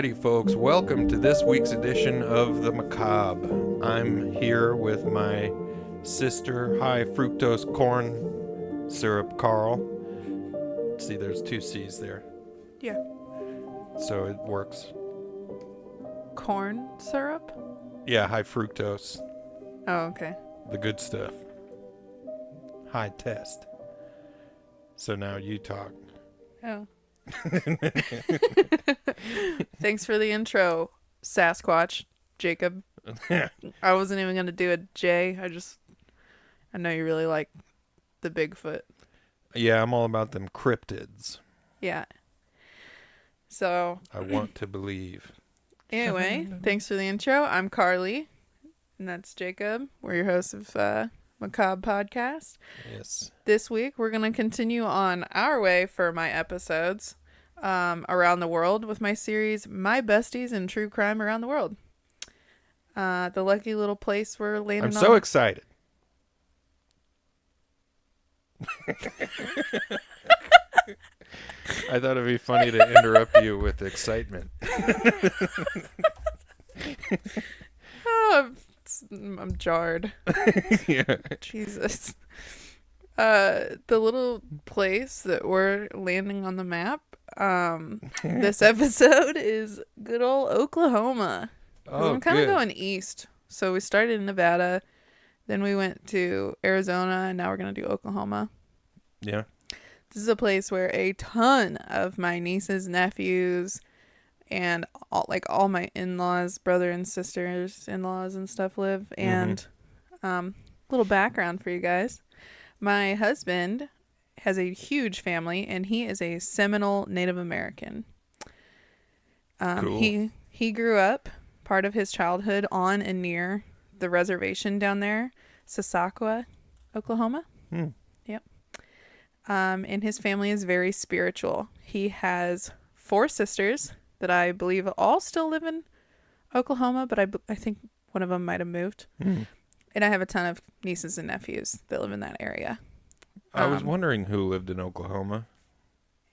Alrighty, folks, welcome to this week's edition of the Macabre. I'm here with my sister, high fructose corn syrup, Carl. See, there's two C's there. Yeah. So it works. Corn syrup? Yeah, high fructose. Oh, okay. The good stuff. High test. So now you talk. Oh. Thanks for the intro, Sasquatch, Jacob. I wasn't even going to do a J. I know you really like the Bigfoot. Yeah, I'm all about them cryptids. Yeah. So. I want to believe. Anyway, thanks for the intro. I'm Carlee, and that's Jacob. We're your hosts of Macabre Podcast. Yes. This week, we're going to continue on our way for my episodes around the world with my series, My Besties in True Crime Around the World. The lucky little place we're landing on. I'm so excited. I thought it'd be funny to interrupt you with excitement. Oh, I'm jarred. Yeah. Jesus. The little place that we're landing on the map, this episode is good old Oklahoma. Oh, I'm kind of good. going east. So we started in Nevada, then we went to Arizona, and now we're going to do Oklahoma. Yeah. This is a place where a ton of my nieces, nephews, and all my in-laws, brother and sisters, in-laws and stuff live. And little background for you guys. My husband has a huge family, and he is a Seminole Native American. Cool. He grew up, part of his childhood, on and near the reservation down there, Sasakwa, Oklahoma. Yep. And his family is very spiritual. He has 4 sisters that I believe all still live in Oklahoma, but I think one of them might have moved. And I have a ton of nieces and nephews that live in that area. I was wondering who lived in Oklahoma.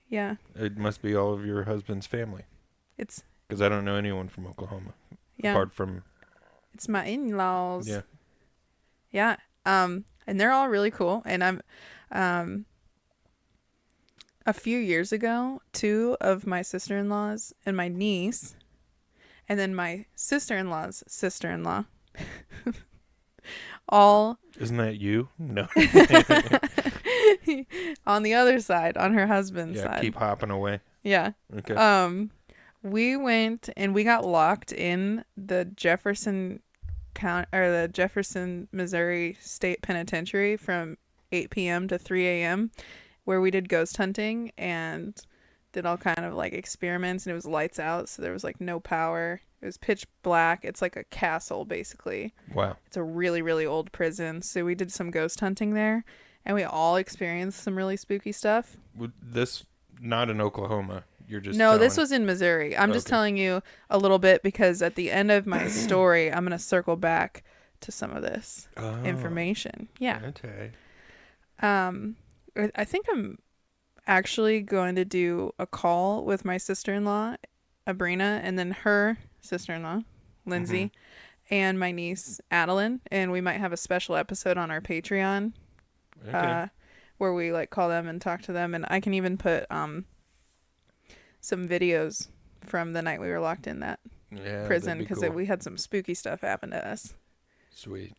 Yeah. It must be all of your husband's family. It's Because I don't know anyone from Oklahoma. yeah. Apart from... It's my in-laws. Yeah. Yeah. And they're all really cool. And I'm a few years ago, 2 of my sister-in-laws and my niece, and then my sister-in-law's sister-in-law, all Isn't that you? No. on the other side, on her husband's Yeah, side. keep hopping away. Yeah. Okay. We went and we got locked in the Jefferson, Missouri State Penitentiary from 8 p.m. to 3 a.m. where we did ghost hunting and did all kind of like experiments, and it was lights out, so there was like no power. It was pitch black. It's like a castle, basically. Wow. It's a really, really old prison. So we did some ghost hunting there, and we all experienced some really spooky stuff. This, not in Oklahoma. You're just No, this telling- was in Missouri. I'm just Okay. telling you a little bit because at the end of my story, I'm going to circle back to some of this information. Yeah. Okay. I think I'm actually going to do a call with my sister-in-law, Abrina, and then her sister-in-law, Lindsay, and my niece, Adeline, and we might have a special episode on our Patreon where we like call them and talk to them, and I can even put some videos from the night we were locked in that prison because cool. we had some spooky stuff happen to us. Sweet.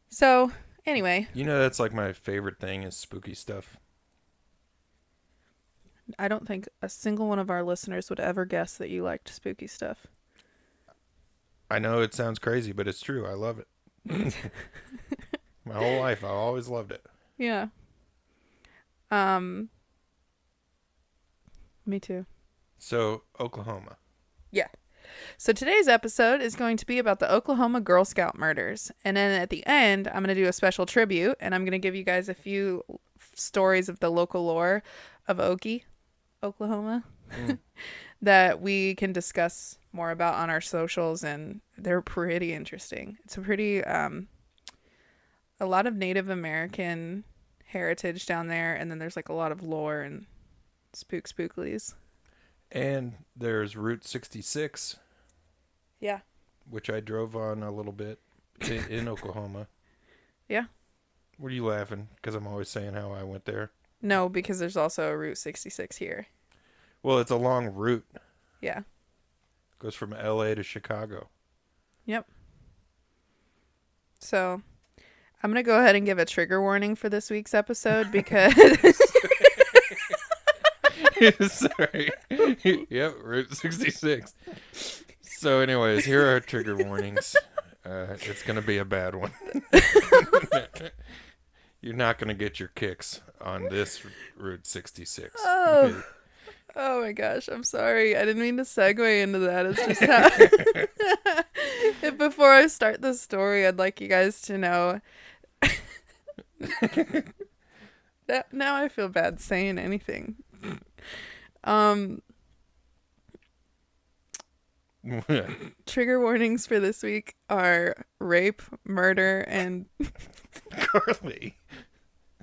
So anyway, You know, that's like my favorite thing is spooky stuff. I don't think a single one of our listeners would ever guess that you liked spooky stuff. I know it sounds crazy, but it's true. I love it. My whole life, I always loved it. Yeah. Me too. So, Oklahoma. Yeah. So today's episode is going to be about the Oklahoma Girl Scout murders. And then at the end, I'm going to do a special tribute, and I'm going to give you guys a few stories of the local lore of Oklahoma, that we can discuss more about on our socials, and they're pretty interesting. It's a pretty, a lot of Native American heritage down there, and then there's like a lot of lore and spooklies. And there's Route 66, Yeah. which I drove on a little bit in Oklahoma. Yeah. What are you laughing? Because I'm always saying how I went there. No, because there's also a Route 66 here. Well, it's a long route. Yeah. Goes from LA to Chicago. Yep. So, I'm going to go ahead and give a trigger warning for this week's episode because... Sorry. Yep, Route 66. So anyways, here are trigger warnings. It's going to be a bad one. You're not going to get your kicks on this Route 66. Oh. Oh my gosh, I'm sorry. I didn't mean to segue into that. It's just how... Before I start the story, I'd like you guys to know... Now I feel bad saying anything. Trigger warnings for this week are rape, murder, and... Carlee,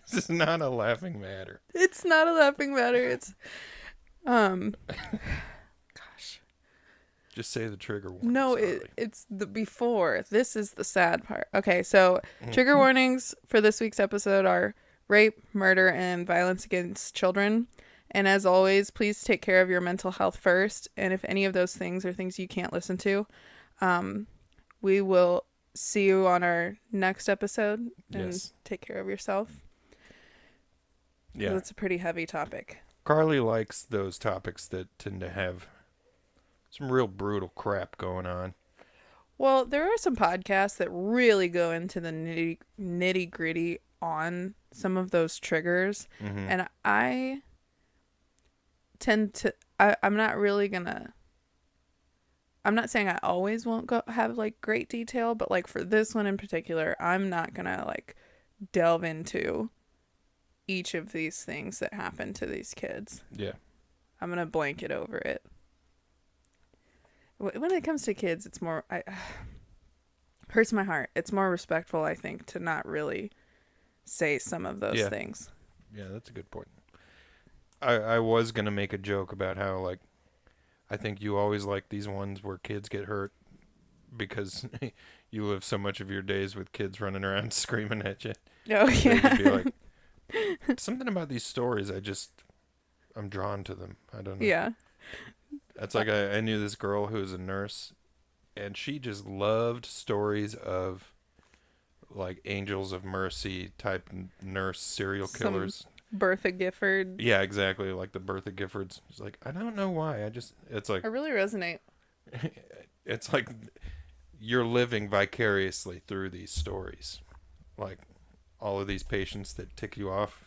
this is not a laughing matter. It's not a laughing matter. It's... Gosh. Just say the trigger warning. No, it's the before. This is the sad part. Okay, so trigger warnings for this week's episode are rape, murder, and violence against children. And as always, please take care of your mental health first. And if any of those things are things you can't listen to, we will see you on our next episode. And take care of yourself. Yeah. It's a pretty heavy topic. Carlee likes those topics that tend to have some real brutal crap going on. Well, there are some podcasts that really go into the nitty gritty on some of those triggers. Mm-hmm. And I tend to, I'm not really gonna, I'm not saying I always won't go have like great detail, but like for this one in particular, I'm not gonna like delve into each of these things that happen to these kids. Yeah. I'm gonna blanket over it. When it comes to kids, it's more, hurts my heart. It's more respectful, I think, to not really say some of those things. Yeah, that's a good point. I was going to make a joke about how, like, I think you always like these ones where kids get hurt because you live so much of your days with kids running around screaming at you. Oh, yeah. You'd be like, something about these stories, I'm drawn to them. I don't know. Yeah. That's like I knew this girl who was a nurse, and she just loved stories of like Angels of Mercy type nurse serial killers. Bertha Gifford. Yeah, exactly. Like the Bertha Giffords. It's like, I don't know why. It's like... I really resonate. It's like you're living vicariously through these stories. Like all of these patients that tick you off.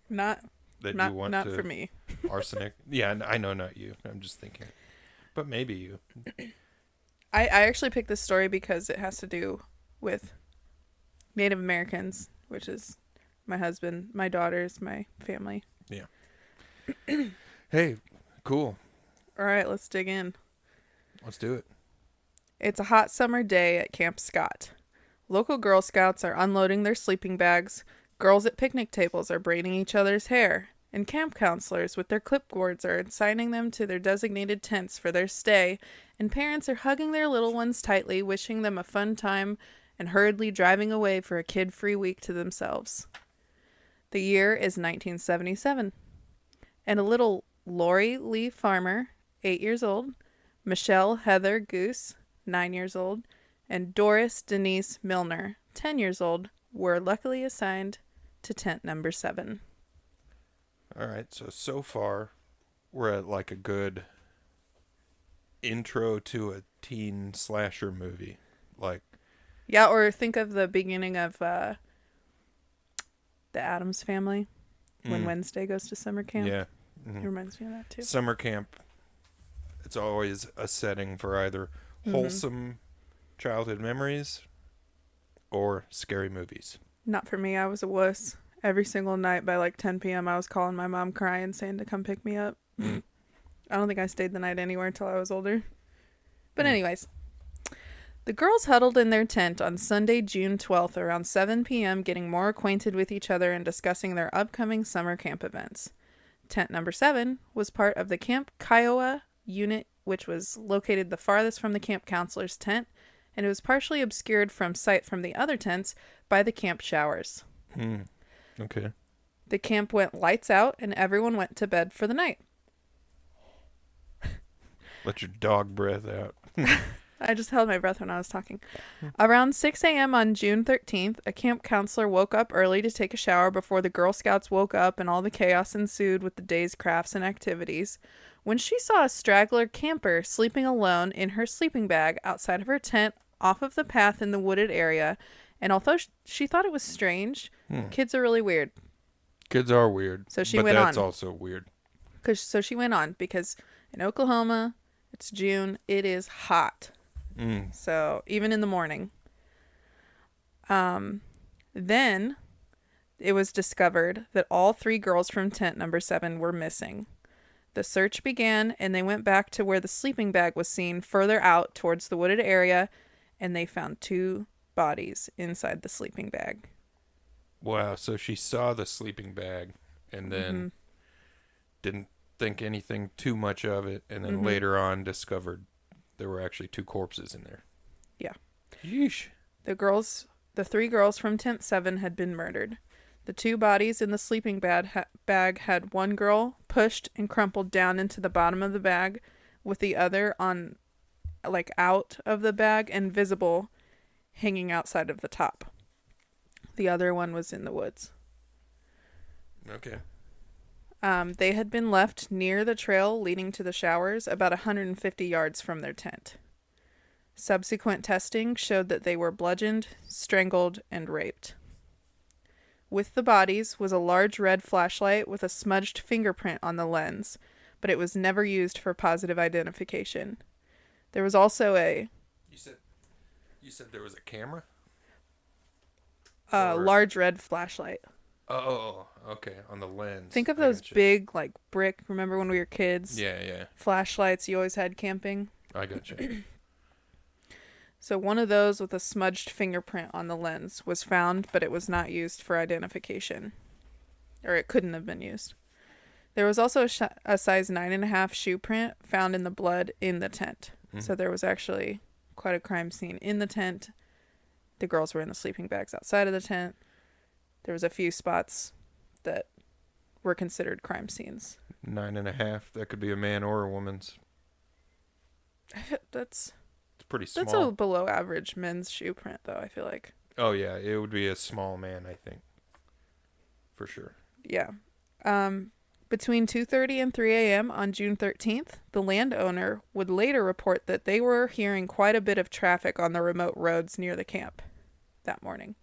Not for me. Arsenic. Yeah, I know, not you. I'm just thinking. But maybe you. I actually picked this story because it has to do with Native Americans, which is my husband, my daughters, my family. Yeah. Hey, cool. All right, let's dig in. Let's do it. It's a hot summer day at Camp Scott. Local Girl Scouts are unloading their sleeping bags. Girls at picnic tables are braiding each other's hair. And camp counselors with their clipboards are assigning them to their designated tents for their stay. And parents are hugging their little ones tightly, wishing them a fun time, and hurriedly driving away for a kid-free week to themselves. The year is 1977. And a little Lori Lee Farmer, 8 years old, Michelle Heather Goose, 9 years old, and Doris Denise Milner, 10 years old, were luckily assigned to tent number 7. All right, so far we're at like a good intro to a teen slasher movie. Like, yeah, or think of the beginning of the Addams Family when Wednesday goes to summer camp. Yeah. Mm-hmm. It reminds me of that too. Summer camp, it's always a setting for either wholesome childhood memories or scary movies. Not for me. I was a wuss. Every single night by like 10 p.m. I was calling my mom crying, saying to come pick me up. I don't think I stayed the night anywhere until I was older. But anyways, the girls huddled in their tent on Sunday, June 12th around 7 p.m. getting more acquainted with each other and discussing their upcoming summer camp events. Tent number 7 was part of the Camp Kiowa unit, which was located the farthest from the camp counselor's tent, and it was partially obscured from sight from the other tents by the camp showers. Okay. The camp went lights out, and everyone went to bed for the night. Let your dog breath out. I just held my breath when I was talking. Around 6 a.m. on June 13th, a camp counselor woke up early to take a shower before the Girl Scouts woke up and all the chaos ensued with the day's crafts and activities, when she saw a straggler camper sleeping alone in her sleeping bag outside of her tent off of the path in the wooded area. And although she thought it was strange, kids are really weird. Kids are weird. So she but went that's on. also weird. So she went on because in Oklahoma, it's June, it is hot. So even in the morning. Then it was discovered that all 3 girls from tent number 7 were missing. The search began, and they went back to where the sleeping bag was seen further out towards the wooded area, and they found 2 bodies inside the sleeping bag. Wow, so she saw the sleeping bag and then didn't think anything too much of it, and then later on discovered there were actually 2 corpses in there. Yeah. Yeesh. The 3 girls from tent 7 had been murdered. The 2 bodies in the sleeping bag had one girl pushed and crumpled down into the bottom of the bag, with the other on, out of the bag and visible, hanging outside of the top. The other one was in the woods. Okay. They had been left near the trail leading to the showers, about 150 yards from their tent. Subsequent testing showed that they were bludgeoned, strangled, and raped. With the bodies was a large red flashlight with a smudged fingerprint on the lens, but it was never used for positive identification. There was also a... You said there was a camera? large red flashlight. Oh, okay. On the lens. Think of those big, brick, remember when we were kids? Yeah. Flashlights you always had camping? I gotcha. So one of those with a smudged fingerprint on the lens was found, but it was not used for identification. Or it couldn't have been used. There was also a size 9.5 shoe print found in the blood in the tent. So there was actually quite a crime scene in the tent. The girls were in the sleeping bags outside of the tent. There was a few spots that were considered crime scenes. 9.5. That could be a man or a woman's. That's pretty small. That's a below average men's shoe print, though, I feel like. Oh, yeah. It would be a small man, I think. For sure. Yeah. Between 2:30 and 3 a.m. on June 13th, the landowner would later report that they were hearing quite a bit of traffic on the remote roads near the camp that morning.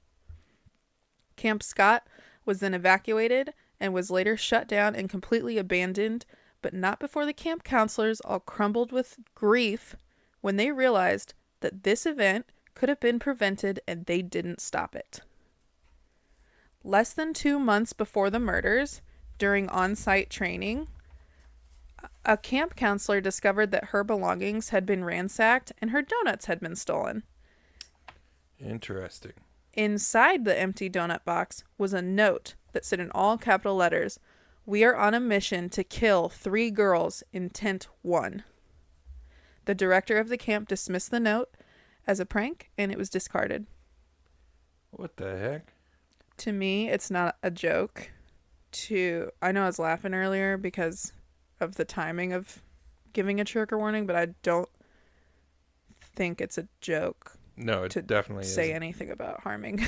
Camp Scott was then evacuated and was later shut down and completely abandoned, but not before the camp counselors all crumbled with grief when they realized that this event could have been prevented and they didn't stop it. Less than 2 months before the murders, during on-site training, a camp counselor discovered that her belongings had been ransacked and her donuts had been stolen. Interesting. Inside the empty donut box was a note that said in all capital letters, "We are on a mission to kill 3 girls in tent 1." The director of the camp dismissed the note as a prank, and it was discarded. What the heck? To me, it's not a joke. I know I was laughing earlier because of the timing of giving a trigger warning, but I don't think it's a joke. No, it definitely say isn't. Anything about harming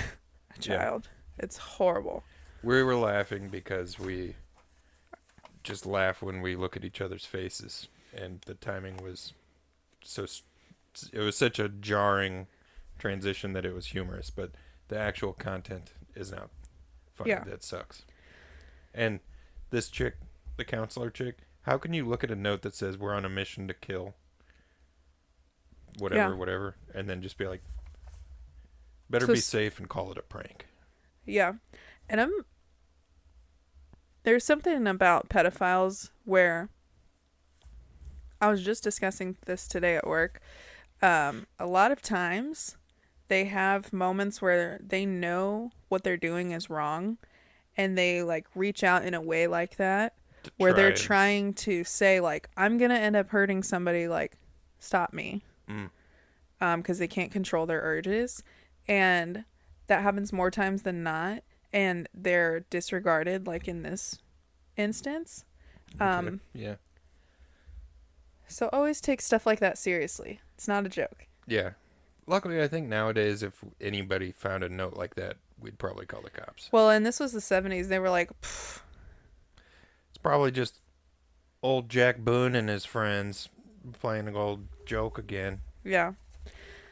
a child. Yeah. It's horrible. We were laughing because we just laugh when we look at each other's faces, and the timing was it was such a jarring transition that it was humorous, but the actual content is not funny. Yeah. That sucks. And this chick, the counselor chick, how can you look at a note that says we're on a mission to kill whatever, and then just be like, better be safe and call it a prank? Yeah. And there's something about pedophiles where I was just discussing this today at work. A lot of times they have moments where they know what they're doing is wrong, and they reach out in a way like that where they're trying to say, like, I'm going to end up hurting somebody, like, stop me. Because they can't control their urges. And that happens more times than not. And they're disregarded, like in this instance. Yeah. So always take stuff like that seriously. It's not a joke. Yeah. Luckily, I think nowadays, if anybody found a note like that, we'd probably call the cops. Well, and this was the 70s. They were like, pfft. It's probably just old Jack Boone and his friends playing an old joke again. Yeah.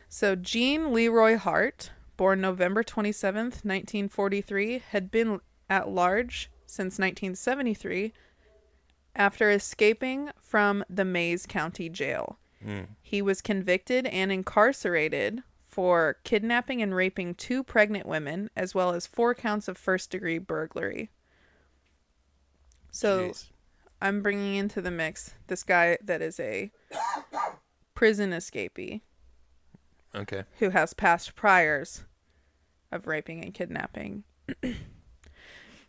So Jean Leroy Hart, born November 27th, 1943, had been at large since 1973 after escaping from the Mays County Jail. He was convicted and incarcerated for kidnapping and raping 2 pregnant women, as well as 4 counts of first-degree burglary. So Jeez. I'm bringing into the mix this guy that is a prison escapee. Okay. Who has past priors of raping and kidnapping.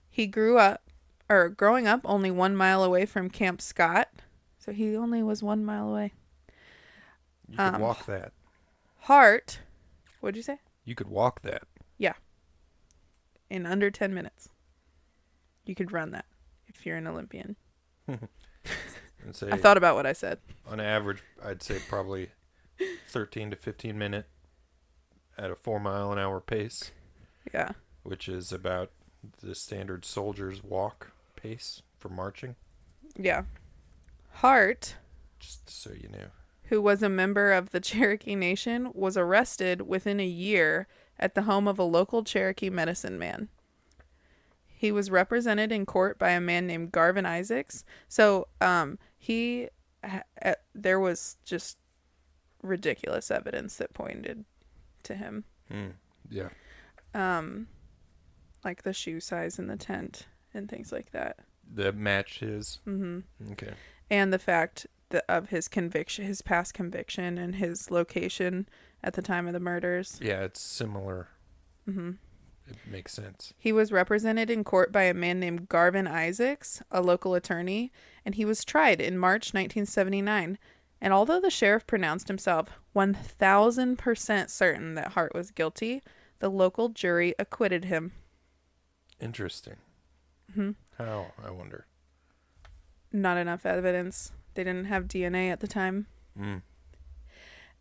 He growing up only 1 mile away from Camp Scott. So he only was 1 mile away. You could walk that. Hart, what'd you say? You could walk that. Yeah. In under 10 minutes. You could run that if you're an Olympian. I thought about what I said. On average, I'd say probably 13 to 15 minute at a 4-mile-an-hour pace. Yeah. Which is about the standard soldier's walk pace for marching. Yeah. Hart, just so you know, who was a member of the Cherokee Nation, was arrested within a year at the home of a local Cherokee medicine man. He was represented in court by a man named Garvin Isaacs. So, there was just ridiculous evidence that pointed to him. Yeah. Like the shoe size in the tent and things like that. That matched his? Mm-hmm. Okay. And the fact of his conviction, his past conviction, and his location at the time of the murders. Yeah, it's similar. Mm-hmm. It makes sense. He was represented in court by a man named Garvin Isaacs, a local attorney, and he was tried in March 1979. And although the sheriff pronounced himself 1,000% certain that Hart was guilty, the local jury acquitted him. Interesting. Mm-hmm. How, I wonder? Not enough evidence. They didn't have DNA at the time.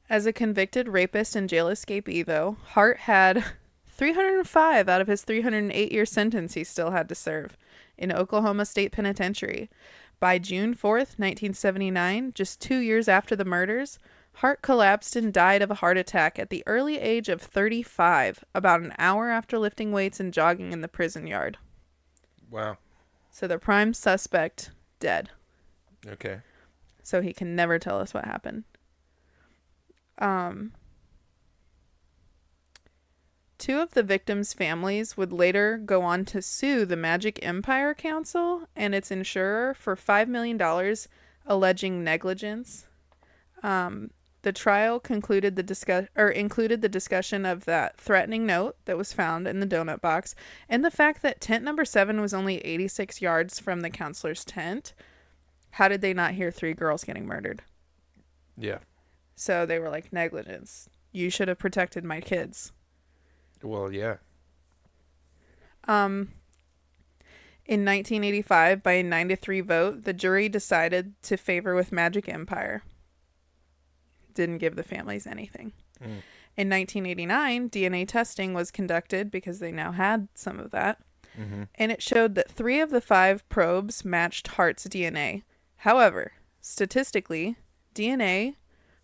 As a convicted rapist and jail escapee, though, Hart had 305 out of his 308-year sentence he still had to serve in Oklahoma State Penitentiary. By June 4th, 1979, just 2 years after the murders, Hart collapsed and died of a heart attack at the early age of 35, about an hour after lifting weights and jogging in the prison yard. Wow. So the prime suspect, dead. Okay. So he can never tell us what happened. Two of the victims' families would later go on to sue the Magic Empire Council and its insurer for $5 million, alleging negligence. The trial included the discussion of that threatening note that was found in the donut box, and the fact that tent number 7 was only 86 yards from the counselor's tent. How did they not hear 3 girls getting murdered? Yeah. So they were like, negligence. You should have protected my kids. Well, yeah. In 1985, by a 9-3 vote, the jury decided to favor with Magic Empire. Didn't give the families anything. In 1989, DNA testing was conducted because they now had some of that. Mm-hmm. And it showed that 3 of the 5 probes matched Hart's DNA. However, statistically, DNA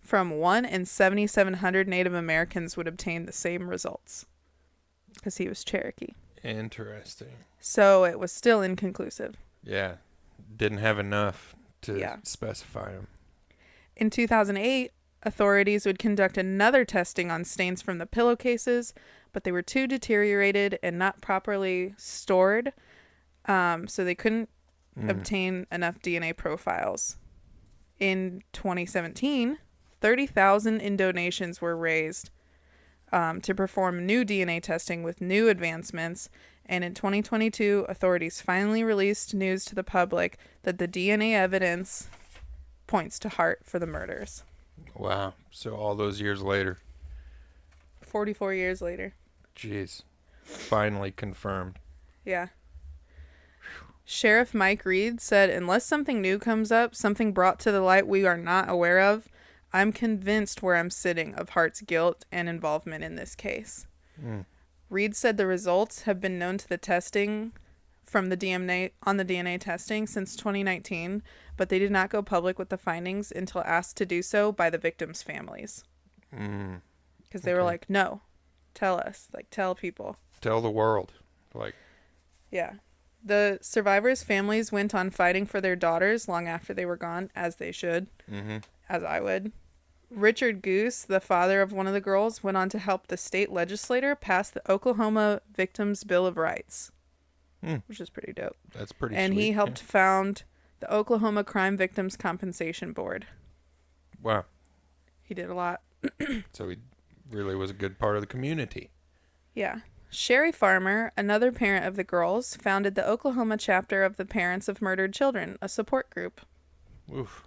from 1 in 7,700 Native Americans would obtain the same results because he was Cherokee. Interesting. So it was still inconclusive. Yeah. Didn't have enough to specify him. In 2008, authorities would conduct another testing on stains from the pillowcases, but they were too deteriorated and not properly stored, so they couldn't obtain enough DNA profiles. In 2017, 30,000 in donations were raised to perform new DNA testing with new advancements, And in 2022, authorities finally released news to the public that the DNA evidence points to Hart for the murders. Wow. So all those years later. 44 years later. Jeez. Finally confirmed. Yeah. Sheriff Mike Reed said, unless something new comes up, something brought to the light we are not aware of, I'm convinced where I'm sitting of Hart's guilt and involvement in this case. Reed said the results have been known to the testing from the DNA testing since 2019, but they did not go public with the findings until asked to do so by the victims' families. Because they were like, no, tell us. Like, tell people. Tell the world. Like, yeah. The survivors' families went on fighting for their daughters long after they were gone, as they should, as I would. Richard Goose, the father of one of the girls, went on to help the state legislature pass the Oklahoma Victims' Bill of Rights, which is pretty dope. That's pretty and sweet. he helped found the Oklahoma Crime Victims Compensation Board. Wow. He did a lot. So he really was a good part of the community. Yeah. Sherry Farmer, another parent of the girls, founded the Oklahoma chapter of the Parents of Murdered Children, a support group. Oof.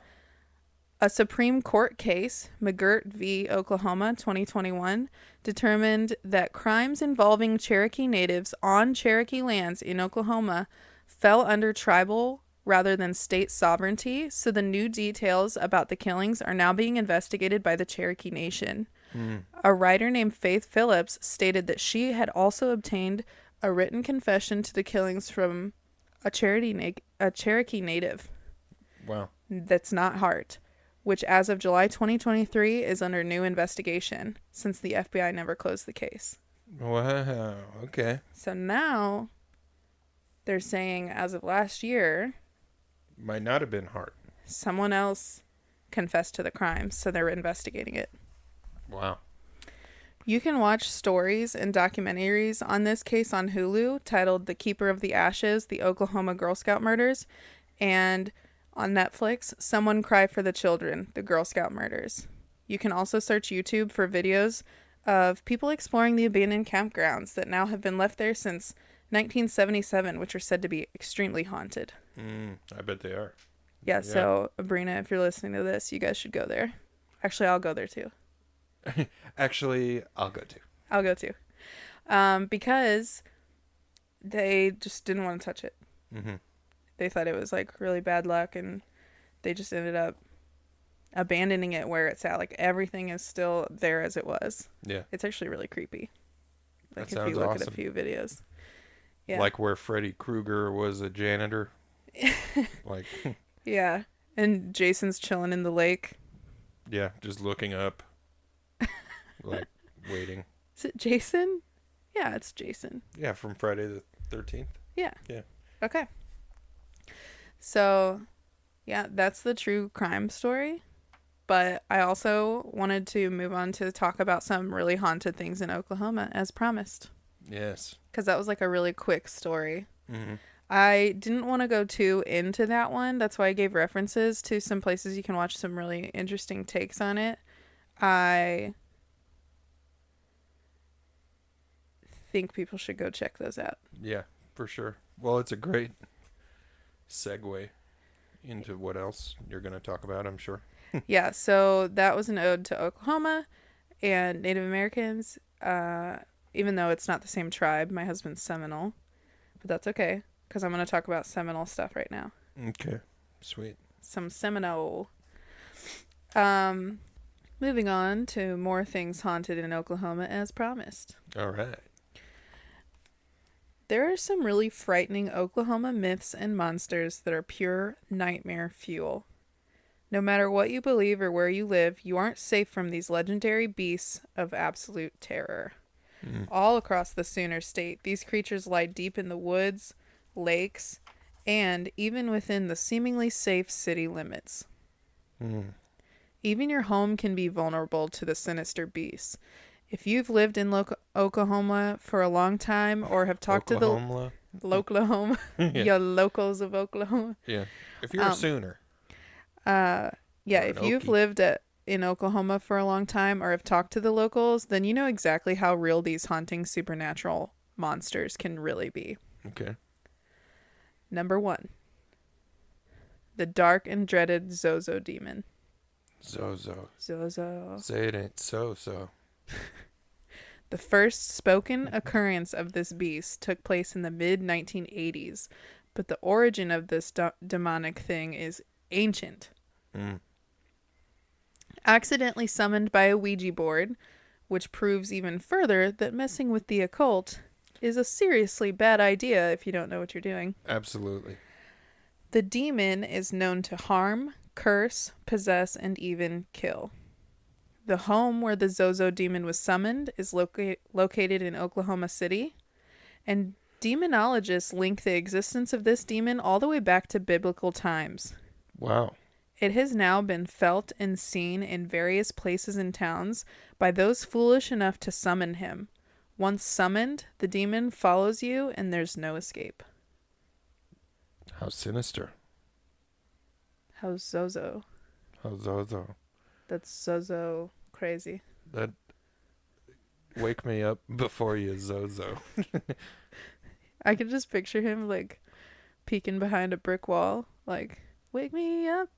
A Supreme Court case, McGirt v. Oklahoma 2021, determined that crimes involving Cherokee natives on Cherokee lands in Oklahoma fell under tribal rather than state sovereignty, so the new details about the killings are now being investigated by the Cherokee Nation. A writer named Faith Phillips stated that she had also obtained a written confession to the killings from a Cherokee native. Wow. That's not Hart, which as of July 2023 is under new investigation since the FBI never closed the case. Wow. Okay. So now they're saying as of last year, Might not have been Hart. someone else confessed to the crimes, so they're investigating it. Wow. You can watch stories and documentaries on this case on Hulu titled The Keeper of the Ashes, The Oklahoma Girl Scout Murders, and on Netflix, Someone Cry for the Children, The Girl Scout Murders. You can also search YouTube for videos of people exploring the abandoned campgrounds that now have been left there since 1977, which are said to be extremely haunted. I bet they are. Yeah, so Abrina, if you're listening to this, you guys should go there. Actually, I'll go there too. Actually, I'll go too. I'll go too. Because they just didn't want to touch it. They thought it was like really bad luck, and they just ended up abandoning it where it's at. Like everything is still there as it was. Yeah. It's actually really creepy. Like That if you sounds look awesome. at a few videos. Yeah. Like where Freddy Krueger was a janitor. Like, Yeah. And Jason's chilling in the lake. yeah, just looking up. Like, waiting. Is it Jason? Yeah, it's Jason. Yeah, from Friday the 13th. Yeah. Yeah. Okay. So, yeah, that's the true crime story. But I also wanted to move on to talk about some really haunted things in Oklahoma, as promised. Yes. Because that was like a really quick story. I didn't want to go too into that one. That's why I gave references to some places you can watch some really interesting takes on it. I think people should go check those out. Yeah, for sure. Well, it's a great segue into what else you're going to talk about, I'm sure. Yeah, so that was an ode to Oklahoma and Native Americans, even though it's not the same tribe. My husband's Seminole, but that's okay, because I'm going to talk about Seminole stuff right now. Okay, sweet. Some Seminole. Moving on to more things haunted in Oklahoma as promised. All right. There are some really frightening Oklahoma myths and monsters that are pure nightmare fuel. No matter what you believe or where you live, you aren't safe from these legendary beasts of absolute terror. All across the Sooner State, these creatures lie deep in the woods, lakes, and even within the seemingly safe city limits. Even your home can be vulnerable to the sinister beasts. If you've lived in Oklahoma for a long time or have talked to the Oklahoma, your locals of Oklahoma. Yeah. If you're a Sooner. Yeah, if you've Okie. lived in Oklahoma for a long time or have talked to the locals, then you know exactly how real these haunting supernatural monsters can really be. Okay. Number 1. The dark and dreaded Zozo demon. Zozo. Zozo. Say it ain't so. The first spoken occurrence of this beast took place in the mid-1980s, but the origin of this demonic thing is ancient. Accidentally summoned by a Ouija board, which proves even further that messing with the occult is a seriously bad idea if you don't know what you're doing. Absolutely. The demon is known to harm, curse, possess, and even kill. The home where the Zozo demon was summoned is located in Oklahoma City, and demonologists link the existence of this demon all the way back to biblical times. Wow. It has now been felt and seen in various places and towns by those foolish enough to summon him. Once summoned, the demon follows you and there's no escape. How sinister. How's Zozo? How Zozo. That's Zozo crazy. That wake me up before you Zozo. I could just picture him like peeking behind a brick wall, like, wake me up.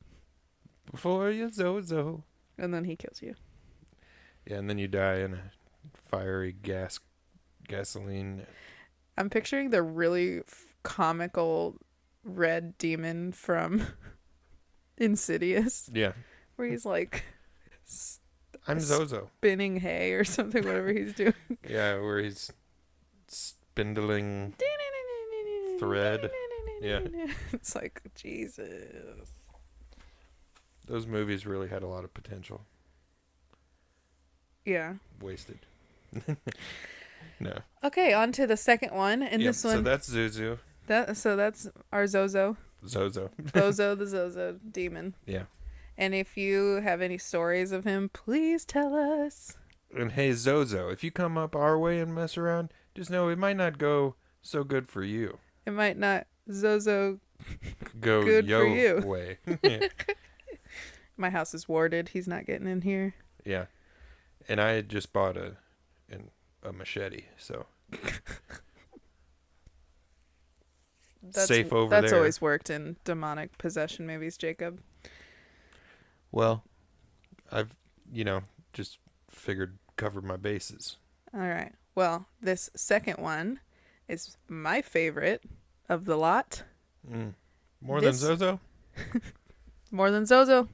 Before you Zozo. And then he kills you. Yeah, and then you die in a fiery gasoline. I'm picturing the really comical red demon from Insidious. Yeah. Where he's like I'm Zozo. spinning hay or something, whatever he's doing. Yeah, where he's spindling thread. Yeah. It's like, Jesus. Those movies really had a lot of potential. Yeah. Wasted. No. Okay, on to the second one. And this one. So that's Zuzu. So that's our Zozo. Zozo. Zozo the Zozo demon. Yeah. And if you have any stories of him, please tell us. And hey, Zozo, if you come up our way and mess around, just know it might not go so good for you. It might not go good yo for you. way. Yeah. My house is warded. He's not getting in here. Yeah. And I had just bought a machete, so safe over there. That's always worked in demonic possession movies, Jacob. Well, I've, just figured cover my bases. All right. Well, this second one is my favorite of the lot. More than Zozo? More than Zozo.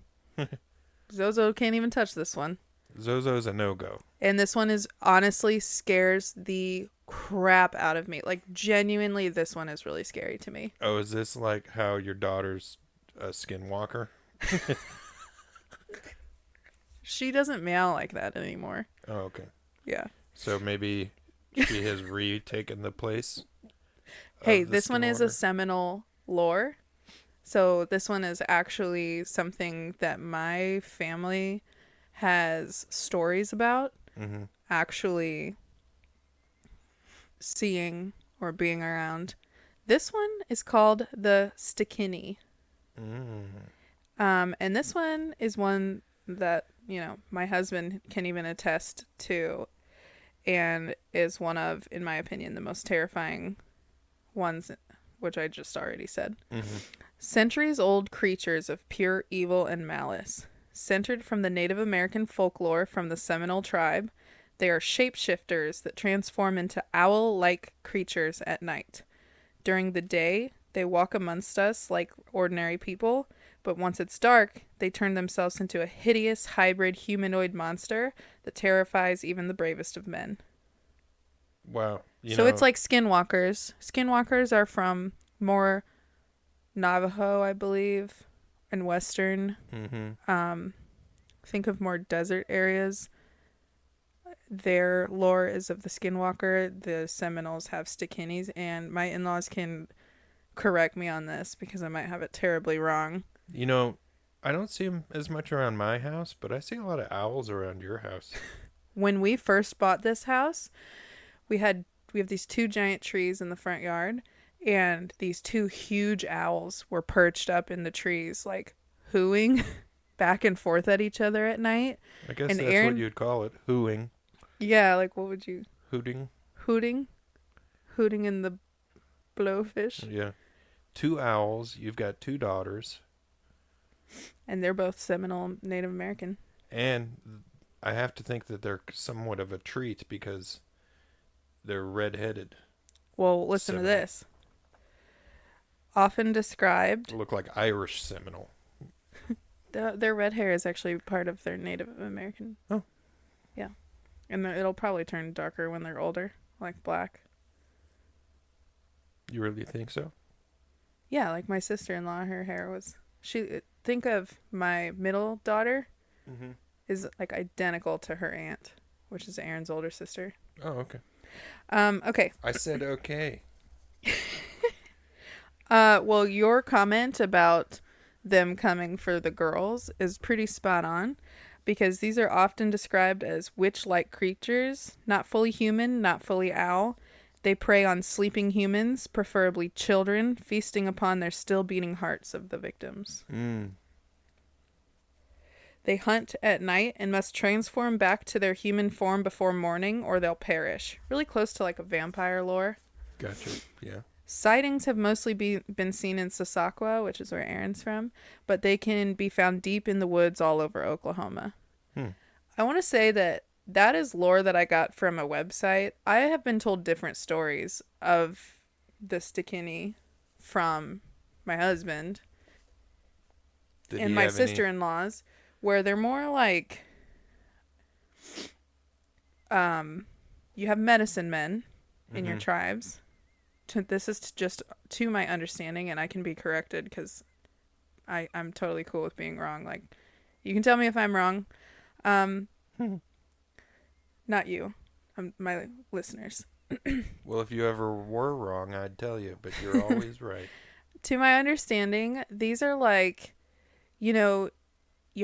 Zozo can't even touch this one. Zozo's a no-go. And this one is honestly scares the crap out of me. Like, genuinely, this one is really scary to me. Oh, is this like how your daughter's a skinwalker? She doesn't meow like that anymore. Oh, okay. Yeah. So maybe she has retaken the place. Hey, this one is a Seminole lore. So this one is actually something that my family has stories about. Mm-hmm. Actually seeing or being around. This one is called the Stikini. And this one is one that, my husband can even attest to, and is one of, in my opinion, the most terrifying ones, which I just already said. Mm-hmm. Centuries-old creatures of pure evil and malice. Centered from the Native American folklore from the Seminole tribe, they are shapeshifters that transform into owl-like creatures at night. During the day, they walk amongst us like ordinary people, but once it's dark, they turn themselves into a hideous hybrid humanoid monster that terrifies even the bravest of men. Wow. It's like skinwalkers. Skinwalkers are from more Navajo, I believe, and Western. Mm-hmm. Think of more desert areas. Their lore is of the skinwalker. The Seminoles have Stikinis, and my in-laws can correct me on this because I might have it terribly wrong. I don't see them as much around my house, but I see a lot of owls around your house. When we first bought this house, we have these 2 giant trees in the front yard, and these 2 huge owls were perched up in the trees, like hooing back and forth at each other at night. I guess and that's what you'd call it, hooing. Yeah, like what would you? Hooting. Hooting? Hooting in the Blowfish. Yeah. 2 owls. You've got 2 daughters. And they're both Seminole Native American. And I have to think that they're somewhat of a treat because they're red-headed. Well, listen to this. Often described. They look like Irish Seminole. Their red hair is actually part of their Native American. Oh. Yeah. And it'll probably turn darker when they're older, like black. You really think so? Yeah, like my sister-in-law, her hair was... Think of my middle daughter is like identical to her aunt, which is Aaron's older sister. Oh, okay. Okay. I said okay. Well, your comment about them coming for the girls is pretty spot on, because these are often described as witch-like creatures, not fully human, not fully owl. They prey on sleeping humans, preferably children, feasting upon their still beating hearts of the victims. They hunt at night and must transform back to their human form before morning or they'll perish. Really close to like a vampire lore. Gotcha. Yeah. Sightings have mostly been seen in Sasakwa, which is where Aaron's from, but they can be found deep in the woods all over Oklahoma. I want to say that is lore that I got from a website. I have been told different stories of the Stikini from my husband and my sister-in-laws, where they're more like, you have medicine men in your tribes. This is just to my understanding, and I can be corrected because I'm totally cool with being wrong. Like, you can tell me if I'm wrong. Not you. My listeners. Well, if you ever were wrong, I'd tell you, but you're always right. To my understanding, these are like, you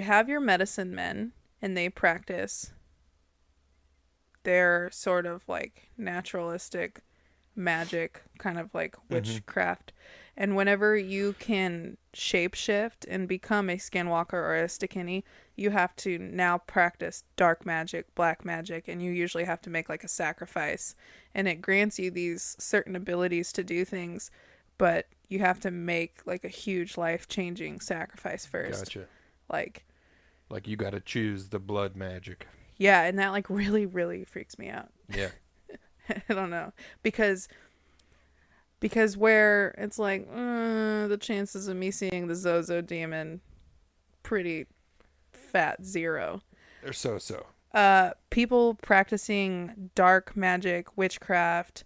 have your medicine men, and they practice their sort of like naturalistic magic, kind of like witchcraft. And whenever you can shapeshift and become a skinwalker or a Stikini, you have to now practice dark magic, black magic, and you usually have to make like a sacrifice. And it grants you these certain abilities to do things, but you have to make like a huge life-changing sacrifice first. Gotcha. Like you got to choose the blood magic. Yeah, and that like really, really freaks me out. Yeah. I don't know. Because where it's like, the chances of me seeing the Zozo demon, pretty fat 0. They're so. People practicing dark magic, witchcraft,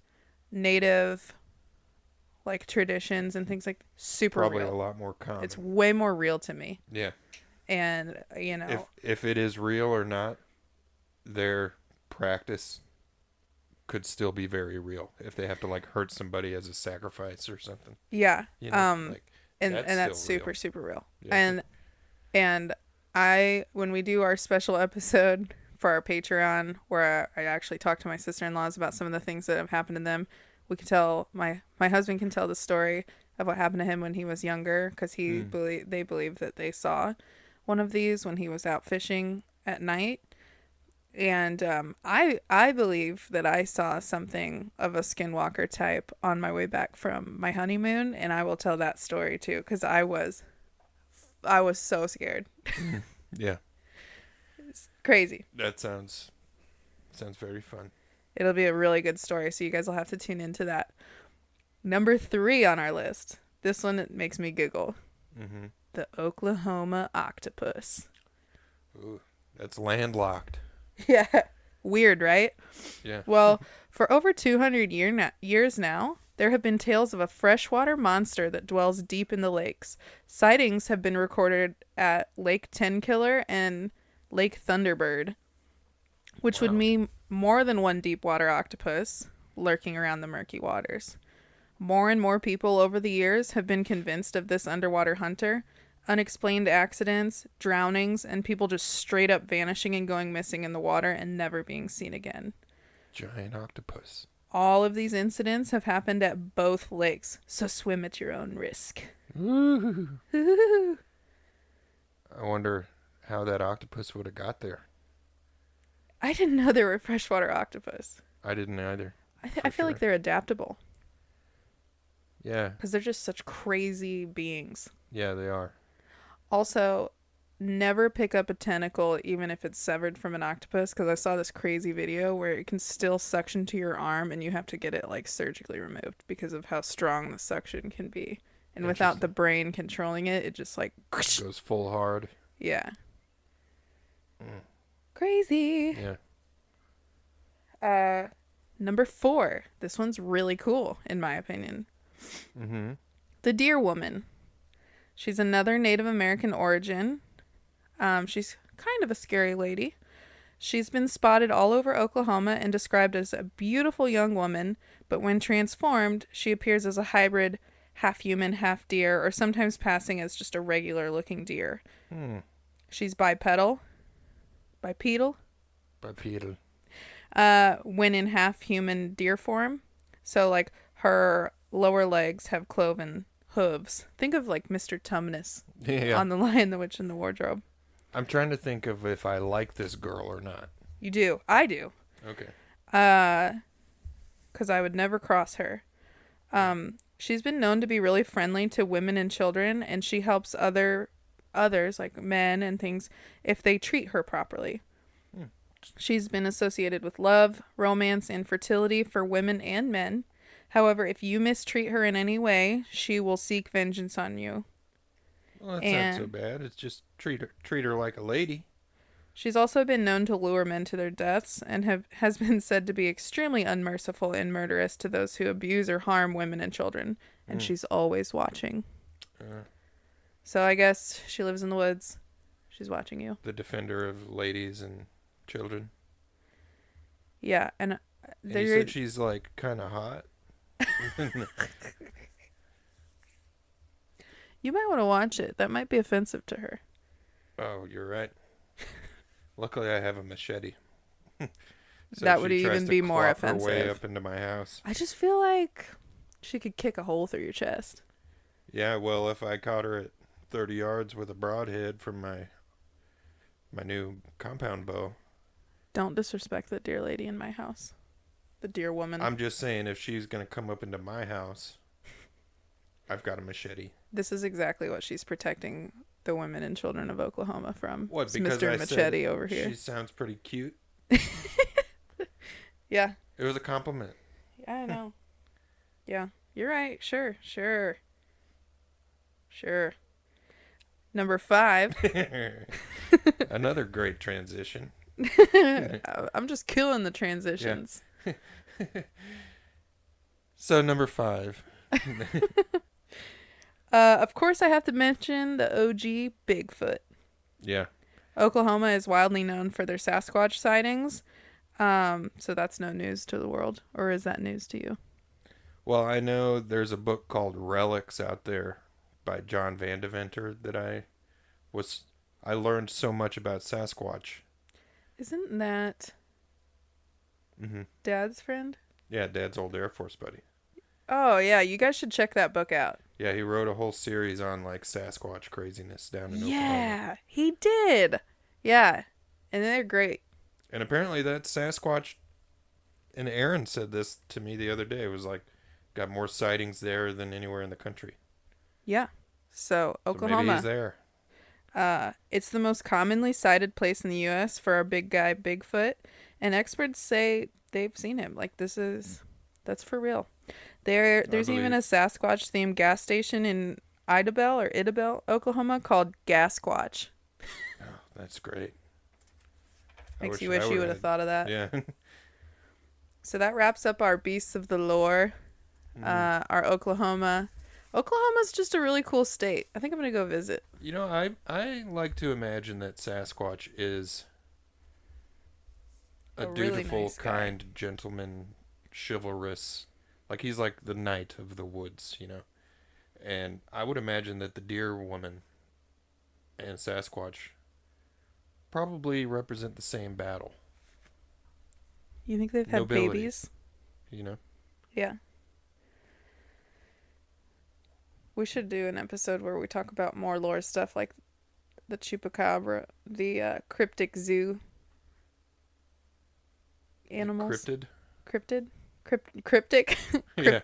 native, like traditions and things like super Probably real. a lot more common. It's way more real to me. Yeah. And, If it is real or not, their practice could still be very real if they have to like hurt somebody as a sacrifice or something. Yeah. Like, and that's super, super real. Yeah. And when we do our special episode for our Patreon, where I actually talk to my sister-in-laws about some of the things that have happened to them, we can tell, my husband can tell the story of what happened to him when he was younger, because they believe that they saw one of these when he was out fishing at night. And I believe that I saw something of a skinwalker type on my way back from my honeymoon, and I will tell that story too, because I was so scared. Yeah. It's crazy. That sounds very fun. It'll be a really good story, so you guys will have to tune into that. Number 3 on our list. This one makes me giggle. The Oklahoma octopus. Ooh, that's landlocked. Yeah. Weird, right? Yeah. Well, for over 200 years now, there have been tales of a freshwater monster that dwells deep in the lakes. Sightings have been recorded at Lake Tenkiller and Lake Thunderbird, which would mean more than one deep water octopus lurking around the murky waters. More and more people over the years have been convinced of this underwater hunter. Unexplained accidents, drownings, and people just straight up vanishing and going missing in the water and never being seen again. Giant octopus. All of these incidents have happened at both lakes, so swim at your own risk. Ooh. I wonder how that octopus would have got there. I didn't know there were freshwater octopus. I didn't either. I feel like they're adaptable Yeah. because they're just such crazy beings. Yeah, they are. Also, never pick up a tentacle even if it's severed from an octopus, because I saw this crazy video where it can still suction to your arm and you have to get it like surgically removed because of how strong the suction can be. And without the brain controlling it, it just like goes full hard. Yeah. Crazy. Yeah. Number 4. This one's really cool, in my opinion. Mm-hmm. The deer woman. She's another Native American origin. She's kind of a scary lady. She's been spotted all over Oklahoma and described as a beautiful young woman, but when transformed, she appears as a hybrid, half human, half deer, or sometimes passing as just a regular looking deer. She's bipedal. Bipedal? Bipedal. When in half human deer form. So, like, her lower legs have cloven hooves. Think of, like, Mr. Tumnus on The Lion, the Witch, and the Wardrobe. I'm trying to think of if I like this girl or not. You do. I do. Okay. Because I would never cross her. She's been known to be really friendly to women and children, and she helps others, like men and things, if they treat her properly. She's been associated with love, romance, and fertility for women and men. However, if you mistreat her in any way, she will seek vengeance on you. Well, that's not so bad. It's just treat her like a lady. She's also been known to lure men to their deaths and has been said to be extremely unmerciful and murderous to those who abuse or harm women and children. And she's always watching. So I guess she lives in the woods. She's watching you. The defender of ladies and children. Yeah, and you said she's like kind of hot. You might want to watch it. That might be offensive to her. Oh, you're right. Luckily, I have a machete. So that would even be more offensive. Her way up into my house. I just feel like she could kick a hole through your chest. Yeah, well, if I caught her at 30 yards with a broadhead from my new compound bow. Don't disrespect the deer lady in my house. The deer woman. I'm just saying, if she's going to come up into my house, I've got a machete. This is exactly what she's protecting the women and children of Oklahoma from. What, because Mr. Machete over here. She sounds pretty cute. Yeah. It was a compliment. Yeah, I know. Yeah, you're right. Sure. Number 5. Another great transition. I'm just killing the transitions. Yeah. So number 5. Of course I have to mention the OG Bigfoot. Yeah. Oklahoma is widely known for their Sasquatch sightings. So that's no news to the world. Or is that news to you? Well, I know there's a book called Relics out there by John Van Deventer that I learned so much about Sasquatch. Isn't that Dad's friend? Yeah, Dad's old Air Force buddy. Oh, yeah. You guys should check that book out. Yeah, he wrote a whole series on, like, Sasquatch craziness down in Oklahoma. Yeah, he did. Yeah, and they're great. And apparently that Sasquatch, and Aaron said this to me the other day, it was like, got more sightings there than anywhere in the country. Yeah. So Oklahoma. So maybe he's there. It's the most commonly sighted place in the U.S. for our big guy Bigfoot, and experts say they've seen him. Like, that's for real. There's even a Sasquatch-themed gas station in Idabel, Oklahoma, called Gasquatch. Oh, that's great. Makes you wish you would have thought of that. Yeah. So that wraps up our Beasts of the Lore, our Oklahoma. Oklahoma's just a really cool state. I think I'm going to go visit. You know, I like to imagine that Sasquatch is a dutiful, really nice kind gentleman, chivalrous. Like, he's like the knight of the woods, you know. And I would imagine that the deer woman and Sasquatch probably represent the same battle. You think they've had babies? You know? Yeah. We should do an episode where we talk about more lore stuff, like the chupacabra, the cryptic zoo animals. Cryptid? Cryptic. Yeah.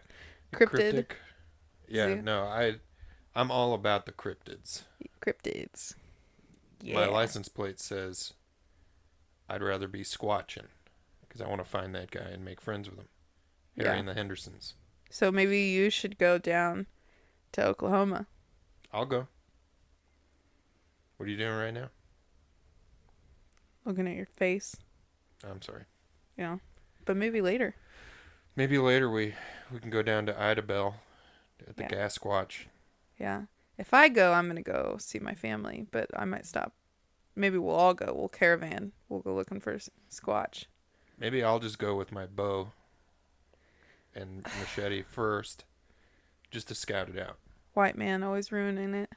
Cryptid. Cryptic. Yeah, See? no, I'm all about the cryptids. Cryptids. Yeah. My license plate says I'd rather be squatching because I want to find that guy and make friends with him. Harry and the Hendersons. So maybe you should go down to Oklahoma. I'll go. What are you doing right now? Looking at your face. I'm sorry. Yeah. But maybe later. Maybe later we can go down to Idabel at the Gas Squatch. Yeah. If I go, I'm going to go see my family, but I might stop. Maybe we'll all go. We'll caravan. We'll go looking for Squatch. Maybe I'll just go with my bow and machete first, just to scout it out. White man always ruining it.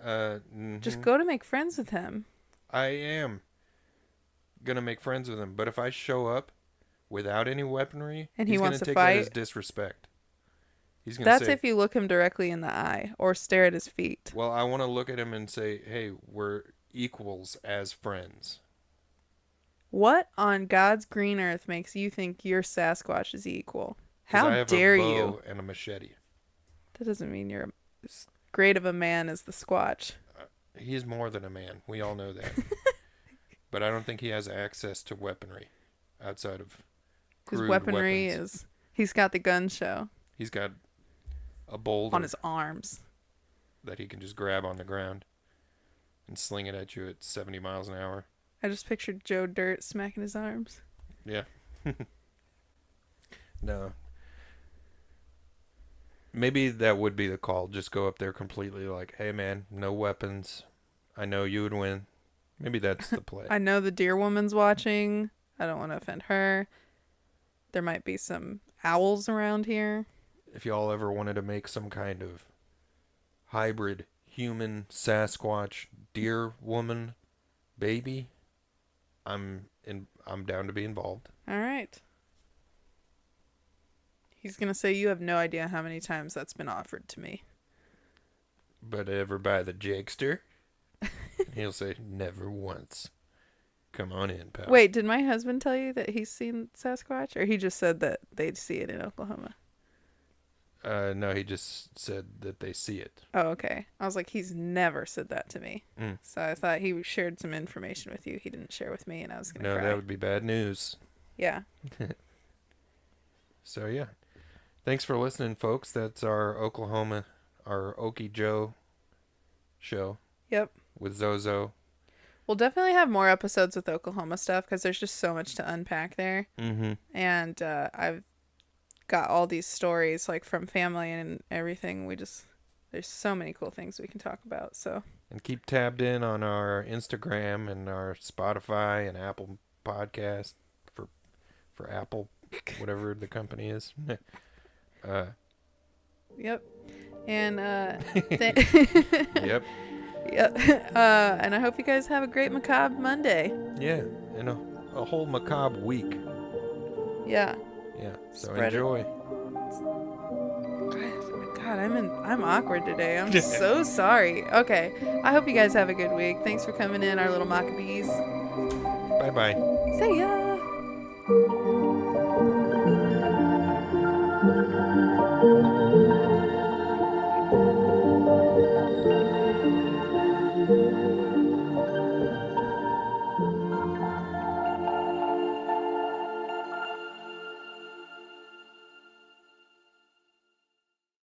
Mm-hmm. Just go to make friends with him. I am gonna make friends with him, but if I show up without any weaponry, and he wants to take fight, that as disrespect. He's gonna That's say, if you look him directly in the eye or stare at his feet. well, I want to look at him and say, hey, we're equals as friends. What on God's green earth makes you think your Sasquatch is equal? How I have dare a bow you? and a machete. That doesn't mean you're as great of a man as the Squatch. He's more than a man. We all know that. But I don't think he has access to weaponry outside of His crude weaponry weapons. he's got the gun show He's got a boulder on his arms. that he can just grab on the ground and sling it at you at 70 miles an hour. I just pictured Joe Dirt smacking his arms. Yeah. No. Maybe that would be the call. Just go up there completely like, hey man, no weapons. I know you would win. Maybe that's the play. I know the deer woman's watching. I don't want to offend her. There might be some owls around here. If y'all ever wanted to make some kind of hybrid human Sasquatch deer woman baby, I'm down to be involved. All right. He's going to say you have no idea how many times that's been offered to me. But ever by the Jakester? He'll say, never once. Come on in, pal. Wait, did my husband tell you that he's seen Sasquatch? Or he just said that they'd see it in Oklahoma? No, he just said that they see it. Oh, okay. I was like, he's never said that to me. Mm. So I thought he shared some information with you he didn't share with me, and I was going to No, cry. that would be bad news. Yeah. So, yeah. Thanks for listening, folks. That's our Oklahoma, our Okie Joe show. Yep. With Zozo. We'll definitely have more episodes with Oklahoma stuff because there's just so much to unpack there. Mm-hmm. And I've got all these stories like from family and everything. There's so many cool things we can talk about. So. And keep tabbed in on our Instagram and our Spotify and Apple podcast for Apple, whatever the company is. Yep. And Yep. Yep. And I hope you guys have a great Macabre Monday. Yeah, and a whole Macabre week. Yeah. Yeah. So Spread enjoy. God, I'm awkward today. I'm so sorry. Okay. I hope you guys have a good week. Thanks for coming in, our little Maccabees. Bye bye. See ya.